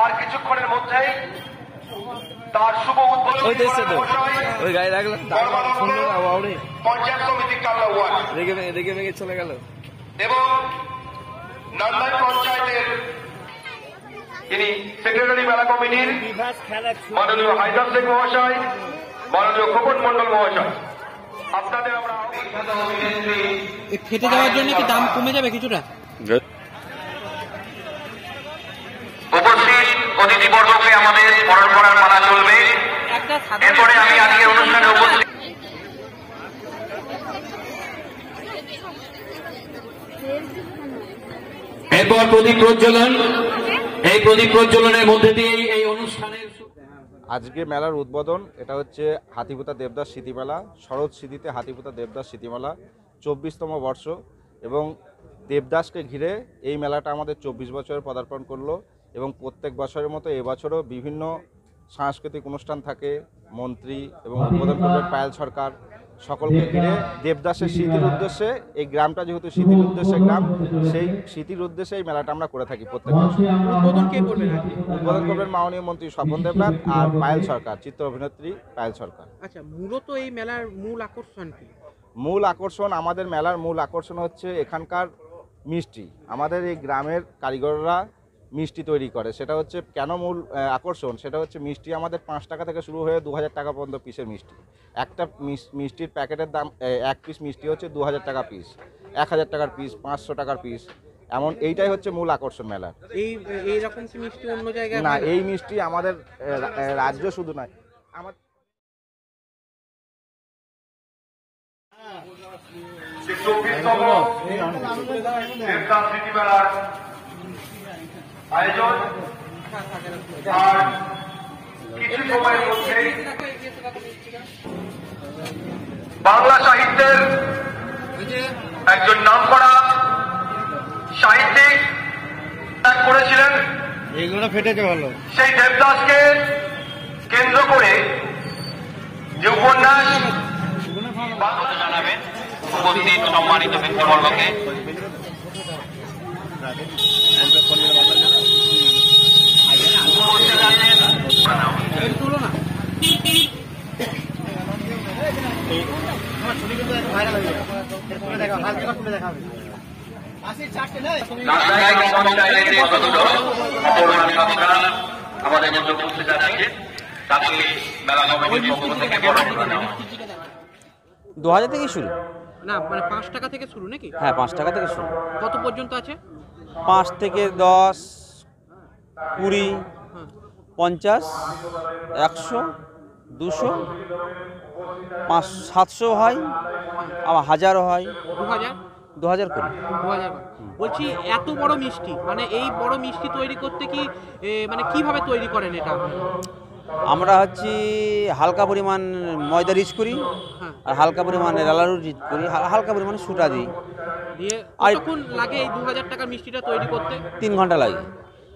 আর কিছুক্ষণের মধ্যেই তার শুভ উদ্বোধন পঞ্চায়েত সমিতি কাল্লা ওয়ার্ড রেগে চলে গেল এবং নান্দাই পঞ্চায়েতের তিনি সেক্রেটারি মেলা কমিটির মাননীয় হায়দার শেখ মহাশয়, মাননীয় খোকন মন্ডল মহাশয়, আপনাদের আমরা ফেটে যাওয়ার জন্য কি দাম কমে যাবে কিছুটা? উপস্থিত অতিথিবর্গকে আমাদের স্মরণ করার পালা চলবে। এরপরে আমি আজকের অনুষ্ঠানে উপস্থিত এরপর প্রদীপ প্রজ্বলন, এই প্রদীপ প্রজ্বলনের মধ্যে দিয়ে এই অনুষ্ঠানের আজকে মেলার উদ্বোধন। এটা হচ্ছে হাতিপুতা দেবদাস স্মৃতিমেলা, শরৎ স্মৃতিতে হাতিপুতা দেবদাস স্মৃতিমেলা 24তম বর্ষ এবং দেবদাসকে ঘিরে এই মেলাটা আমাদের 24 বছরে পদার্পণ করলো এবং প্রত্যেক বছরের মতো এবছরও বিভিন্ন সাংস্কৃতিক অনুষ্ঠান থাকে, মন্ত্রী এবং উদ্বোধন করবেন পায়েল সরকার, সকলকে ঘিরে দেবদাসের স্মৃতির উদ্দেশ্যে, এই গ্রামটা যেহেতু স্মৃতির উদ্দেশ্যে গ্রাম, সেই স্মৃতির উদ্দেশ্যে এই মেলাটা আমরা করে থাকি প্রত্যেক বছর। উদ্বোধন কে করবেন? উদ্বোধন করবেন মাননীয় মন্ত্রী স্বপন দেবনাথ আর পায়েল সরকার, চিত্র অভিনেত্রী পায়েল সরকার। আচ্ছা, মূলত এই মেলার মূল আকর্ষণ কি? মূল আকর্ষণ, আমাদের মেলার মূল আকর্ষণ হচ্ছে এখানকার মিষ্টি। আমাদের এই গ্রামের কারিগররা মিষ্টি তৈরি করে, সেটা হচ্ছে কেন মূল আকর্ষণ, সেটা হচ্ছে মিষ্টি আমাদের 5 টাকা থেকে শুরু হয়ে 2000 টাকা পর্যন্ত পিসের মিষ্টি। একটা মিষ্টির প্যাকেটের দাম, এক পিস মিষ্টি হচ্ছে 2000 টাকা পিস, 1000 টাকার পিস, 500 টাকার পিস, এমন এইটাই হচ্ছে মূল আকর্ষণ মেলার। এই রকম কি মিষ্টি অন্য জায়গায় না, এই মিষ্টি আমাদের রাজ্য শুধু নয়, আমাদের আয়োজন আর কিছু সময়ের মধ্যেই বাংলা সাহিত্যের একজন নামকরা সাহিত্যিক করেছিলেন, এইগুলো ফেটেছে ভালো। সেই দেবদাসকে কেন্দ্র করে যে উপন্যাস জানাবেন উপস্থিত সম্মানিত ব্যক্তিবর্গকে। আমাদের মধ্যে উপস্থিত আছে, তাকে মেলা কমিটির পক্ষ থেকে বরণ করে নেওয়া। 2000 থেকে শুরু? না, মানে 5 টাকা থেকে শুরু নাকি? হ্যাঁ, 5 টাকা থেকে শুরু। কত পর্যন্ত আছে? 5 থেকে 10, 20, 50, 100, 200, 700 হয়, আবার 1000ও হয়। 2000 করি। 2000। বলছি এত বড় মিষ্টি, মানে এই বড় মিষ্টি তৈরি করতে কি মানে কিভাবে তৈরি করেন এটা? আমরা হচ্ছে হালকা পরিমাণ ময়দা রিচ করি আর হালকা পরিমাণে লালারু রিচ করি, হালকা পরিমাণে সুটা দিই। দিয়ে কতক্ষণ লাগে এই 2000 টাকার মিষ্টিটা তৈরি করতে? 3 ঘন্টা লাগে।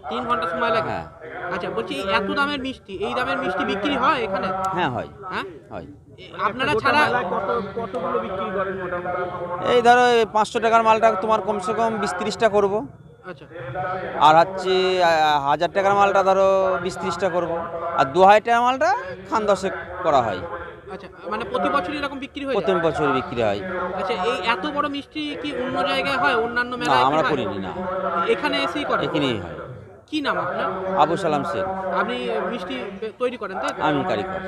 3 ঘন্টা সময় লাগে? হ্যাঁ। আচ্ছা, বলছি এত দামের মিষ্টি, এই দামের মিষ্টি বিক্রি হয় এখানে? হ্যাঁ, হয়। হ্যাঁ, হয়। আপনারা ছাড়া কতগুলো বিক্রি করেন মোটামুটি? এই ধরো 500 টাকার মালটা তোমার কমসে কম 20-30টা করবো। আচ্ছা। আর হচ্ছে 1000 টাকার মালটা ধরো 20-30টা করবো, আর 2000 টাকার মালটা খান 10 করা হয়। আচ্ছা, মানে প্রতি বছর এরকম বিক্রি হয়? প্রতি বছর বিক্রি হয়। আচ্ছা, এই এত বড় মিষ্টি কি অন্য জায়গায় হয়, অন্যান্য না, মেলায়? আমরা করিনি। না, এখানে এসেই করেন? এখানেই হয়। কি নাম আপনার? আবু সালাম শেখ। আপনি মিষ্টি তৈরি করেন তাই? আমি কারিগর।